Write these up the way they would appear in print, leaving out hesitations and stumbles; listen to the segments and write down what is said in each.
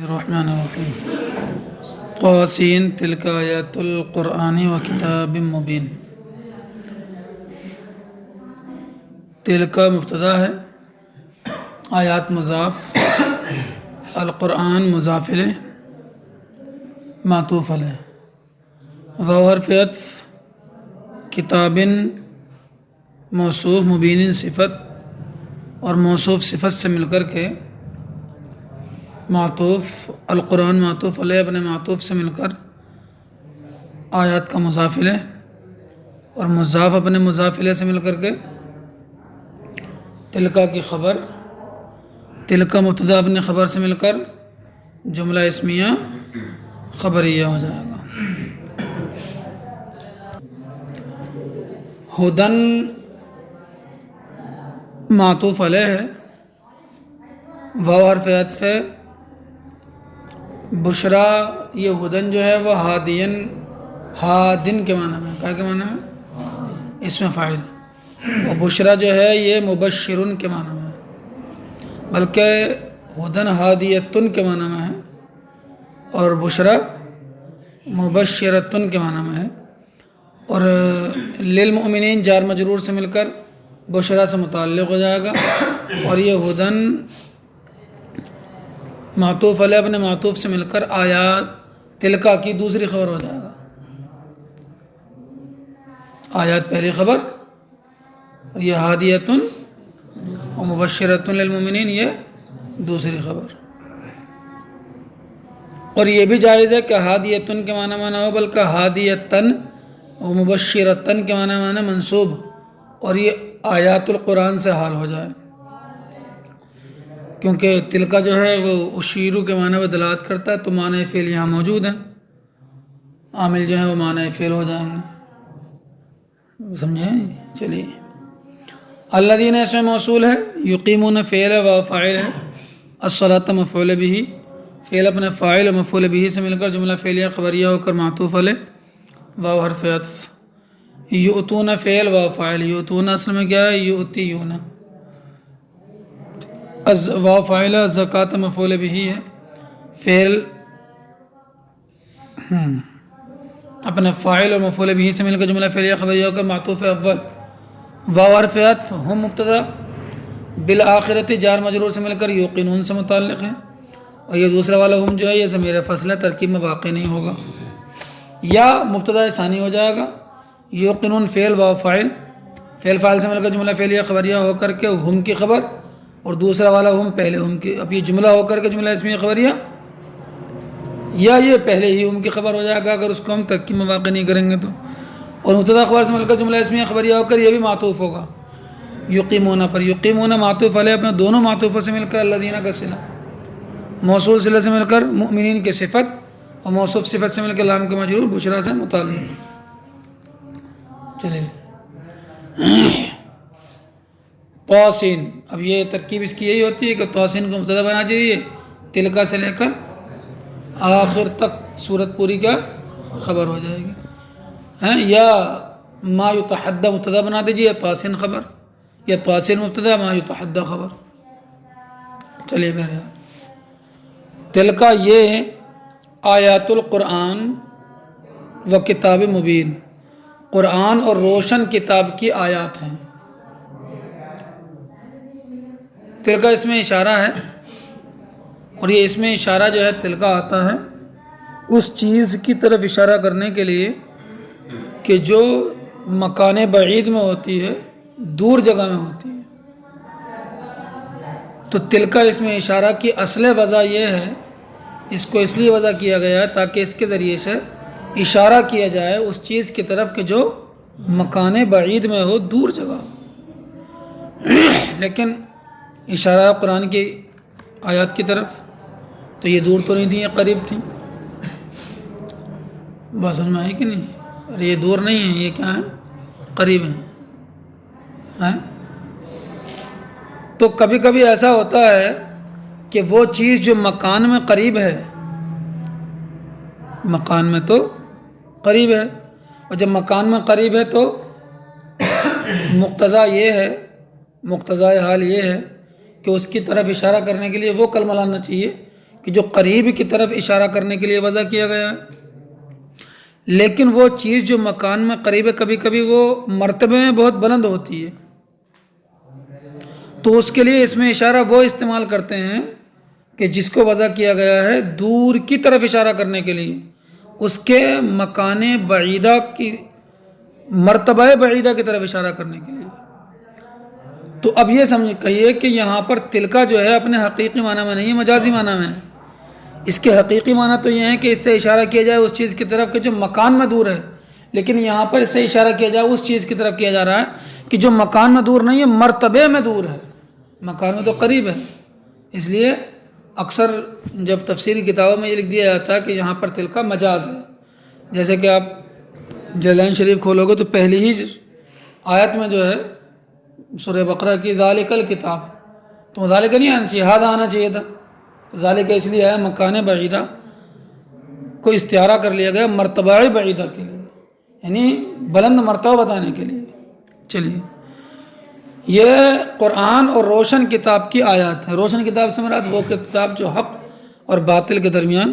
الرحمن الرحیم قاسین تلک آیات القرآن و کتاب مبین۔ تلکا مبتدا ہے، آیات مضاف، القرآن مضاف الیہ معطوف علیہ، واو حرف عطف، کتاب موصوف، مبین صفت اور موصوف صفت سے مل کر کے معطوف، القرآن معطوف علیہ اپنے معطوف سے مل کر آیات کا مضاف الیہ اور مضاف اپنے مضاف الیہ سے مل کر کے تلکا کی خبر، تلکا مبتدا اپنے خبر سے مل کر جملہ اسمیہ خبریہ ہو جائے گا۔ ہدن معطوف علیہ ہے، واو حرف عطف ہے، بشرا، یہ ہدن جو ہے وہ ہادین، ہادن کے معنی میں، کیا کے معنی میں؟ اس میں فاعل، اور بشرا جو ہے یہ مبشرن کے معنی میں ہے، بلکہ ہدن ہادیتن کے معنی میں ہے اور بشرا مبشرتن کے معنی میں ہے، اور للمؤمنین جار مجرور سے مل کر بشرا سے متعلق ہو جائے گا، اور یہ ہدن معطوف علیہ اپنے معطوف سے مل کر آیات تلکا کی دوسری خبر ہو جائے گا۔ آیات پہلی خبر، اور یہ ہادیتن و مبشرتن للمؤمنین یہ دوسری خبر۔ اور یہ بھی جائز ہے کہ ہادیتن کے معنی میں نہ ہو بلکہ ہادیتن و مبشرتن کے معنی میں منصوب، اور یہ آیات القرآن سے حال ہو جائے، کیونکہ تلکا جو ہے وہ اشیرو کے معنی میں دلالت کرتا ہے، تو معنی فعل یہاں موجود ہیں، عامل جو ہیں وہ معنی فعل ہو جائیں گے، سمجھیں؟ چلیے، الذین اس میں موصول ہے، یقیمون فعل ہے و فاعل ہے، الصلاۃ مفعول به، فعل اپنے فاعل و مفعول به سے مل کر جملہ فعلیہ خبریہ ہو کر معطوف علیہ، واو حرف عطف، یؤتون فعل و فاعل، یؤتون اصل میں کیا ہے؟ یؤتیون، واو فاعل، زکوٰۃ مفعول به ہے، فعل اپنے فاعل اور مفعول به سے مل کر جملہ فعلیہ خبریہ ہو کر معطوف اول، واو حرف عطف، ہم مبتدا، بالآخرۃ جار مجرور سے مل کر یوقنون سے متعلق ہے، اور یہ دوسرا والا ہم جو ہے یہ ضمیر فصل ترکیب میں واقع نہیں ہوگا، یا مبتدا ثانی ہو جائے گا، یوقنون فعل واو فاعل، فعل فاعل سے مل کر جملہ فعلیہ خبریہ ہو کر کے ہم کی خبر، اور دوسرا والا ہم پہلے ہم کی، اب یہ جملہ ہو کر کے جملہ اسمیہ خبریہ، یا یہ پہلے ہی ہم کی خبر ہو جائے گا اگر اس کو ہم ترکیب میں واقع نہیں کریں گے تو، اور مبتدا خبر سے مل کر جملہ اسمیہ خبریہ ہو کر یہ بھی معطوف ہوگا یقیمون پر، یقیمون معطوف علیہ اپنے دونوں معطوفوں سے مل کر الذین کا صلہ، موصول صلہ سے مل کر مؤمنین کے صفت، اور موصوف صفت سے مل کر لام کے مجرور بشرا سے متعلق۔ چلیے، توسین، اب یہ ترکیب اس کی یہی ہوتی ہے کہ توسین کو مبتدا بنا دیجیے، تلکا سے لے کر آخر تک صورت پوری کا خبر ہو جائے گی، یا ما یتحدی مبتدا بنا دیجیے، یا توسین خبر، یا توسین مبتدا ما یتحدی خبر۔ چلیے بہرحال، تلکا یہ آیات القرآن و کتاب مبین، قرآن اور روشن کتاب کی آیات ہیں۔ تلکا اس میں اشارہ ہے، اور یہ اس میں اشارہ جو ہے تلکا آتا ہے اس چیز کی طرف اشارہ کرنے کے لیے کہ جو مکان بعید میں ہوتی ہے، دور جگہ میں ہوتی ہے، تو تلکا اس میں اشارہ کی اصل وجہ یہ ہے، اس کو اس لیے وضع کیا گیا ہے تاکہ اس کے ذریعے سے اشارہ کیا جائے اس چیز کی طرف کہ جو مکان بعید میں ہو، دور جگہ ہو، لیکن اشارہ قرآن کی آیات کی طرف تو یہ دور تو نہیں تھیں، یہ قریب تھیں، بات سمجھ میں آئی کہ نہیں؟ ارے یہ دور نہیں ہیں، یہ کیا ہیں؟ قریب ہیں۔ تو کبھی کبھی ایسا ہوتا ہے کہ وہ چیز جو مکان میں قریب ہے، مکان میں تو قریب ہے، اور جب مکان میں قریب ہے تو مقتضا یہ ہے، مقتضا حال یہ ہے کہ اس کی طرف اشارہ کرنے کے لیے وہ کلمہ لانا چاہیے کہ جو قریب کی طرف اشارہ کرنے کے لیے وضع کیا گیا ہے، لیکن وہ چیز جو مکان میں قریب ہے کبھی کبھی وہ مرتبے میں بہت بلند ہوتی ہے، تو اس کے لیے اس میں اشارہ وہ استعمال کرتے ہیں کہ جس کو وضع کیا گیا ہے دور کی طرف اشارہ کرنے کے لیے، اس کے مکان بعیدہ کی مرتبہ بعیدہ کی طرف اشارہ کرنے کے لیے۔ تو اب یہ سمجھ کہیے کہ یہاں پر تلکا جو ہے اپنے حقیقی معنی میں نہیں ہے، مجازی معنی میں ہے۔ اس کے حقیقی معنی تو یہ ہے کہ اس سے اشارہ کیا جائے اس چیز کی طرف کہ جو مکان میں دور ہے، لیکن یہاں پر اس سے اشارہ کیا جائے اس چیز کی طرف کیا جا رہا ہے کہ جو مکان میں دور نہیں ہے، مرتبے میں دور ہے، مکان میں تو قریب ہے۔ اس لیے اکثر جب تفسیری کتابوں میں یہ لکھ دیا جاتا ہے کہ یہاں پر تلکا مجاز ہے، جیسے کہ آپ جلال شریف کھولو گے تو پہلی ہی آیت میں جو ہے سورہ بقرہ کی ذالک الکتاب، تو ذالک نہیں آنا چاہیے، ہاذا آنا چاہیے تھا، ذالک اس لیے ہے مکان بعیدہ کو استعارہ کر لیا گیا مرتبہ بعیدہ کے لیے، یعنی بلند مرتبہ بتانے کے لیے۔ چلیے، یہ قرآن اور روشن کتاب کی آیات ہے۔ روشن کتاب سے مراد وہ کتاب جو حق اور باطل کے درمیان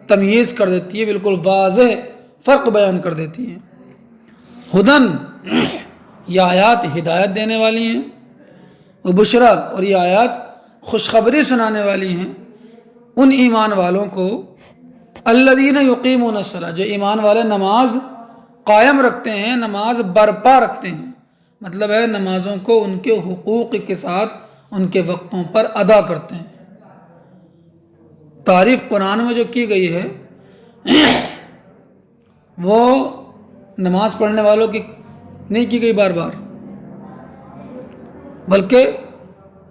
تمیز کر دیتی ہے، بالکل واضح فرق بیان کر دیتی ہے۔ ہدن، یہ آیات ہدایت دینے والی ہیں، وہ بشرا، اور یہ آیات خوشخبری سنانے والی ہیں ان ایمان والوں کو، الذین یقیمون الصلاۃ، جو ایمان والے نماز قائم رکھتے ہیں، نماز برپا رکھتے ہیں، مطلب ہے نمازوں کو ان کے حقوق کے ساتھ ان کے وقتوں پر ادا کرتے ہیں۔ تعریف قرآن میں جو کی گئی ہے وہ نماز پڑھنے والوں کی نہیں کی گئی بار بار، بلکہ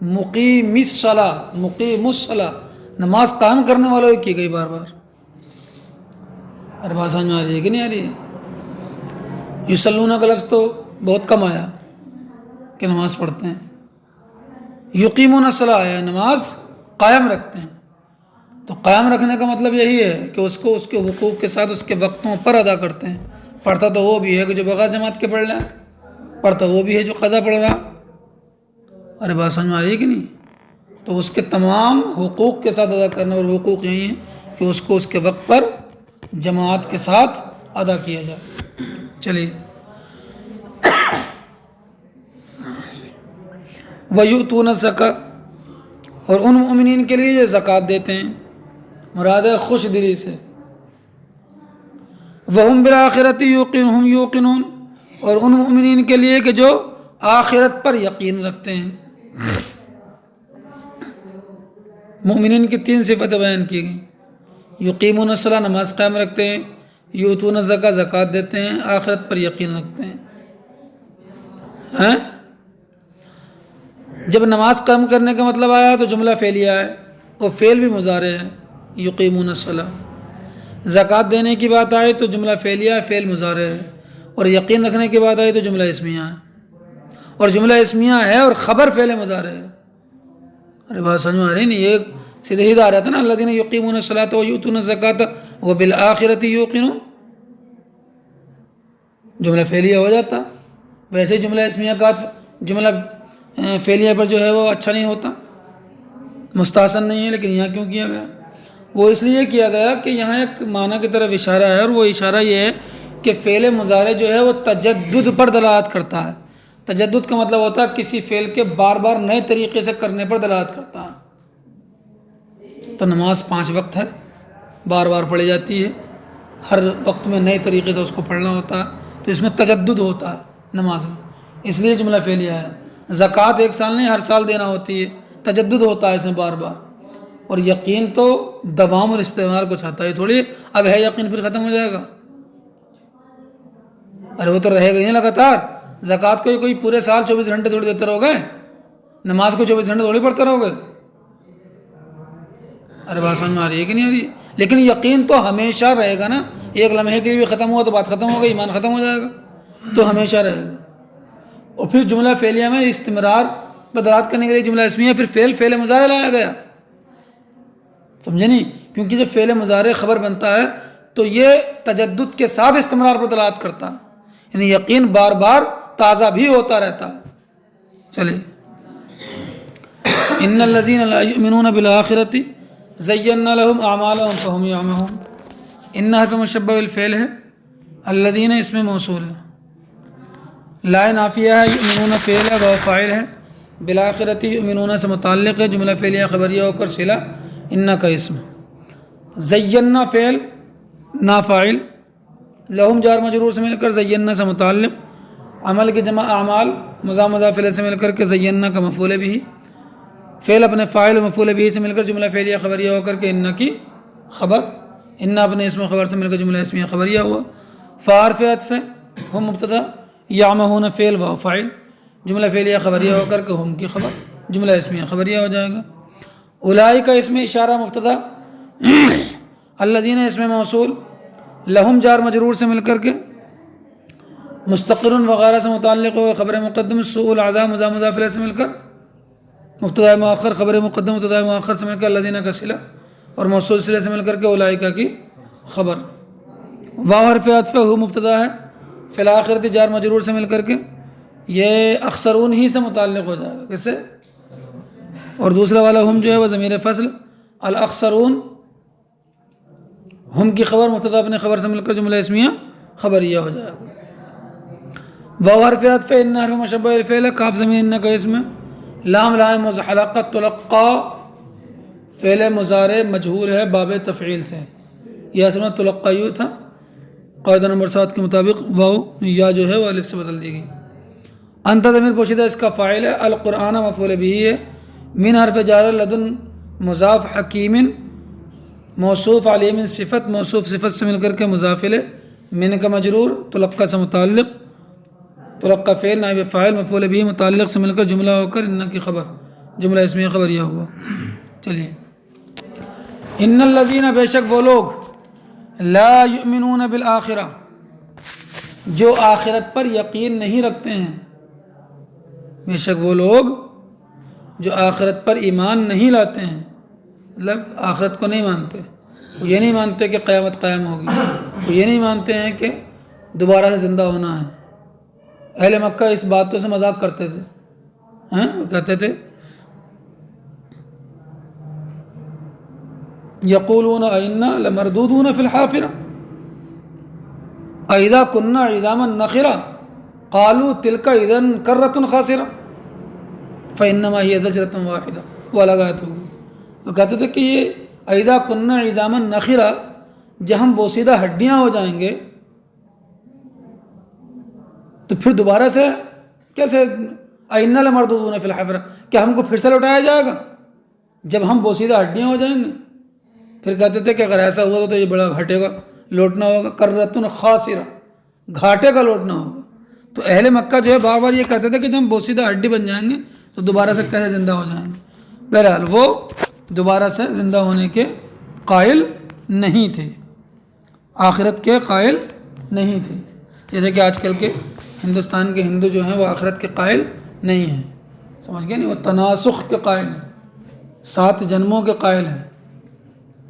مقیم الصلاۃ، نماز قائم کرنے والوں کی کی گئی بار بار۔ ارے بات سمجھ میں آ رہی ہے کہ نہیں آ رہی ہے؟ یصلون کا لفظ تو بہت کم آیا کہ نماز پڑھتے ہیں، یقیمون الصلاۃ آیا نماز قائم رکھتے ہیں۔ تو قائم رکھنے کا مطلب یہی ہے کہ اس کو اس کے حقوق کے ساتھ اس کے وقتوں پر ادا کرتے ہیں۔ پڑھتا تو وہ بھی ہے کہ جو بغیر جماعت کے پڑھ لیں، پڑھتا وہ بھی ہے جو قضا پڑھ رہا۔ ارے بات سمجھ میں آ رہی ہے کہ نہیں؟ تو اس کے تمام حقوق کے ساتھ ادا کرنا، اور حقوق یہی ہیں کہ اس کو اس کے وقت پر جماعت کے ساتھ ادا کیا جائے۔ چلیے، وَيُؤْتُونَ الزَّكَاةَ، اور ان مومنین کے لیے جو زکوٰۃ دیتے ہیں، مراد ہے خوش دلی سے۔ وَهُمْ بِالْآخِرَةِ يُوقِنُونَ، اور ان مومنین کے لیے کہ جو آخرت پر یقین رکھتے ہیں۔ مومنین کی 3 صفتیں بیان کی گئیں، یقیمون الصلاۃ، نماز قائم رکھتے ہیں، یؤتون الزکاۃ، زکوٰۃ دیتے ہیں، آخرت پر یقین رکھتے ہیں۔ جب نماز قائم کرنے کا مطلب آیا تو جملہ فعلیہ ہے، اور فعل بھی مضارع ہے، یقیمون الصلاۃ۔ زکوٰۃ دینے کی بات آئی تو جملہ فعلیہ ہے، فعل مضارع ہے، اور یقین رکھنے کی بات آئی تو جملہ اسمیہ ہے، اور جملہ اسمیہ ہے اور خبر فعل مضارع ہے۔ ارے بات سمجھ میں آ رہی نہیں؟ یہ سیدھے ہی آ رہا تھا نا، الذین یقیمون الصلاۃ ویؤتون الزکاۃ وبالآخرۃ یوقنون، جملہ فعلیہ ہو جاتا۔ ویسے جملہ اسمیہ کا جملہ فعلیہ پر جو ہے وہ اچھا نہیں ہوتا، مستحسن نہیں ہے، لیکن یہاں کیوں کیا گیا؟ وہ اس لیے کیا گیا کہ یہاں ایک معنی کی طرف اشارہ ہے، اور وہ اشارہ یہ ہے کہ فعل مضارع جو ہے وہ تجدد پر دلالت کرتا ہے۔ تجدد کا مطلب ہوتا ہے کسی فعل کے بار بار نئے طریقے سے کرنے پر دلالت کرتا ہے۔ تو نماز 5 وقت ہے، بار بار پڑھی جاتی ہے، ہر وقت میں نئے طریقے سے اس کو پڑھنا ہوتا ہے، تو اس میں تجدد ہوتا ہے نماز میں، اس لیے جملہ فعلیہ ہے۔ زکوٰۃ 1 سال نہیں، ہر سال دینا ہوتی ہے، تجدد ہوتا ہے اس میں بار بار۔ اور یقین تو دوام اور استعمال کو چاہتا ہے، تھوڑی اب ہے یقین پھر ختم ہو جائے گا، ارے وہ تو رہے گا ہی لگاتار۔ زکوٰۃ کو کوئی پورے سال 24 گھنٹے تھوڑی دیتے رہو گے، نماز کو 24 گھنٹے تھوڑی پڑھتے رہو گے۔ ارے بات سمجھ میں آ رہی ہے کہ نہیں آ رہی ہے؟ لیکن یقین تو ہمیشہ رہے گا نا، ایک لمحے کے لیے بھی ختم ہوا تو بات ختم ہو گئی، ایمان ختم ہو جائے گا، تو ہمیشہ رہے گا۔ اور پھر جملہ فعلیہ میں استمرار بدرات کرنے کے لیے جملہ اسمیہ، پھر فعل مضارع لایا گیا، سمجھے نہیں؟ کیونکہ جب فعل مضارع خبر بنتا ہے تو یہ تجدد کے ساتھ استمرار پر دلالت کرتا ہے، یعنی یقین بار بار تازہ بھی ہوتا رہتا ہے۔ چلے، ان الذین لا یؤمنون بالآخرۃ، زینا لہم اعمالہم فہم یعمہون، ان حرف مشبہ بالفعل ہے، الذین اس میں موصول ہے، لا نافیہ ہے، یؤمنون فعل ہے، وہ فاعل ہے، بالآخرۃ یؤمنون سے متعلق ہے، جملہ فعلیہ خبریہ ہو کر صلہ ان کا اسم، زینا فعل نا فاعل، لہم جار مجرور سے مل کر زینا سے متعلق، عمل کی جمع اعمال مضاف مضاف الیہ سے مل کر کے زینا کا مفعول بھی، فعل اپنے فاعل و مفعول بھی سے مل کر جملہ فعلیہ خبریہ ہو کر کے ان کی خبر، ان اپنے اسم و خبر سے مل کر جملہ اسمیہ خبریہ ہوا، فحرف عطف ہم مبتدا، یعمہون فعل و فاعل، جملہ فعلیہ خبریہ ہو کر کے ہم کی خبر، جملہ اسمیہ خبریہ ہو جائے گا، اولئک اسم اشارہ مبتدا، الذین اسم موصول، لہم جار مجرور سے مل کر کے مستقر وغیرہ سے متعلق ہو، خبر مقدم، سوء العذاب مضاف مضاف الیہ سے مل کر مبتدا مؤخر، خبر مقدم مبتدا مؤخر سے مل کر الذین کا صلہ اور موصول صلہ سے مل کر کے اولئک کی خبر، واو حرف عطف ہو مبتدا ہے، فی الآخرۃ جار مجرور سے مل کر کے یہ اخسرون ہی سے متعلق ہو جائے گا، کس سے؟ اور دوسرا والا ہم جو ہے وہ ضمیر فصل، الاخسرون ہم کی خبر مبتدا اپنے خبر سے مل کر جملہ اسمیہ خبریہ ہو جائے گا، واو حرف عطف ان حرف مشبہ بالفعل، کاف ضمیر ان کا اسم، لام لام مزحلقہ، تلقا فعل مضارع مجہول ہے باب تفعیل سے، یہ اصل میں تلقیو تھا، قاعدہ نمبر 7 کے مطابق واو یا جو ہے وہ الف سے بدل دی گئی، انت ضمیر پوشیدہ اس کا فاعل ہے، القرآن مفعول بھی ہے، من حرف جار لدن مضاف، حکیم موصوف، علیم صفت، موصوف صفت سے مل کر کے مضاف الیہ، من کا مجرور، تلقا سے متعلق، تلقا فعل نائب فاعل مفعول بھی متعلق سے مل کر جملہ ہو کر ان کی خبر، جملہ اسمیہ خبریہ ہوا۔ چلیے، ان الذین بے شک وہ لوگ لا یؤمنون بالآخرہ جو آخرت پر یقین نہیں رکھتے ہیں، بے شک وہ لوگ جو آخرت پر ایمان نہیں لاتے ہیں، مطلب آخرت کو نہیں مانتے، وہ یہ نہیں مانتے کہ قیامت قائم ہوگی، وہ یہ نہیں مانتے ہیں کہ دوبارہ سے زندہ ہونا ہے۔ اہل مکہ اس باتوں سے مذاق کرتے تھے، وہ کہتے تھے یقولون ائنا لمردودون فی الحافرہ اذا کنا عظاما نخرہ قالوا تلک اذا کرۃ خاسرہ فانما ہی زجرۃ واحدہ، وہ الگ آیت ہوگی، وہ کہتے تھے کہ یہ اذا کنا عظاما نخرہ، جب ہم بوسیدہ ہڈیاں ہو جائیں گے تو پھر دوبارہ سے کیسے، ائنا لمردودون فی الحافرہ، کیا ہم کو پھر سے لوٹایا جائے گا جب ہم بوسیدہ ہڈیاں ہو جائیں گے؟ پھر کہتے تھے کہ اگر ایسا ہوا تو یہ بڑا گھاٹے کا لوٹنا ہوگا، کرۃ خاسرہ، گھاٹے کا لوٹنا ہوگا۔ تو اہل مکہ جو ہے بار بار یہ کہتے تھے کہ جب ہم بوسیدہ ہڈی بن جائیں گے تو دوبارہ سے کیسے زندہ ہو جائیں گے؟ بہرحال وہ دوبارہ سے زندہ ہونے کے قائل نہیں تھے، آخرت کے قائل نہیں تھے، جیسے کہ آج کل کے ہندوستان کے ہندو جو ہیں وہ آخرت کے قائل نہیں ہیں، سمجھ گئے نہیں، وہ تناسخ کے قائل ہیں، 7 جنموں کے قائل ہیں،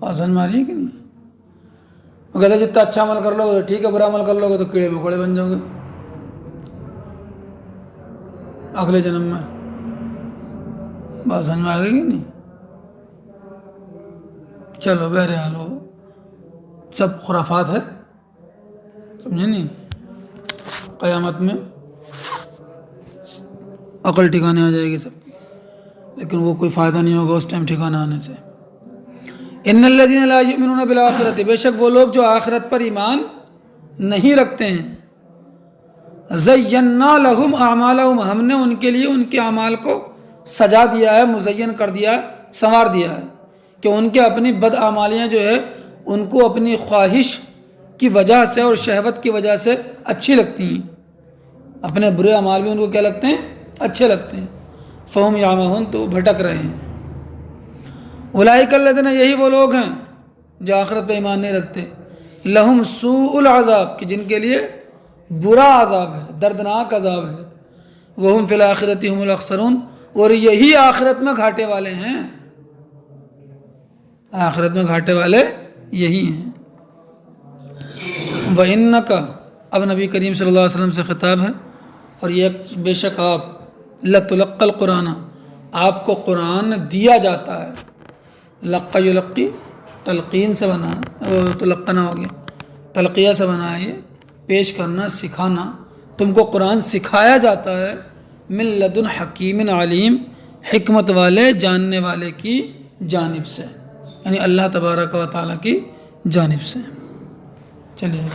آسان ماری ہے کہ نہیں؟ وہ کہتے ہیں جتنا اچھا عمل کر لو گے تو ٹھیک ہے، برا عمل کر لو گے تو کیڑے مکوڑے بن جاؤ گے اگلے جنم میں، بات سمجھ میں آ گئی کہ نہیں؟ چلو بہرحال وہ سب خرافات ہے، سمجھے نہیں؟ قیامت میں عقل ٹھکانے آ جائے گی سب کی، لیکن وہ کوئی فائدہ نہیں ہوگا اس ٹائم ٹھکانے آنے سے۔ ان الذین لا یؤمنون بالآخرۃ، بے شک وہ لوگ جو آخرت پر ایمان نہیں رکھتے ہیں، زینا لہم اعمالہم، ہم نے ان کے لیے ان کے اعمال کو سجا دیا ہے، مزین کر دیا ہے، سنوار دیا ہے، کہ ان کے اپنی بد اعمالیاں جو ہے ان کو اپنی خواہش کی وجہ سے اور شہوت کی وجہ سے اچھی لگتی ہیں، اپنے برے اعمال بھی ان کو کیا لگتے ہیں؟ اچھے لگتے ہیں، فہم یعمہون، تو وہ بھٹک رہے ہیں۔ اولئک الذین، یہی وہ لوگ ہیں جو آخرت پہ ایمان نہیں رکھتے، لہم سوء العذاب، کہ جن کے لیے برا عذاب ہے، دردناک عذاب ہے، وہم فی الآخرۃ هم الاخسرون، اور یہی آخرت میں گھاٹے والے ہیں، آخرت میں گھاٹے والے یہی ہیں۔ وَإِنَّكَ، اب نبی کریم صلی اللہ علیہ وسلم سے خطاب ہے، اور یہ بے شک آپ لَتُلَقَّى الْقُرْآنَ، آپ کو قرآن دیا جاتا ہے، لقّا یلقی تلقین سے بنا ہے، وہ تلقنا ہو گیا، تلقیہ سے بنا ہے، یہ پیش کرنا، سکھانا. تم کو قرآن سکھایا جاتا ہے من لدن حکیم علیم، حکمت والے جاننے والے کی جانب سے، یعنی اللہ تبارک و تعالیٰ کی جانب سے. چلیے.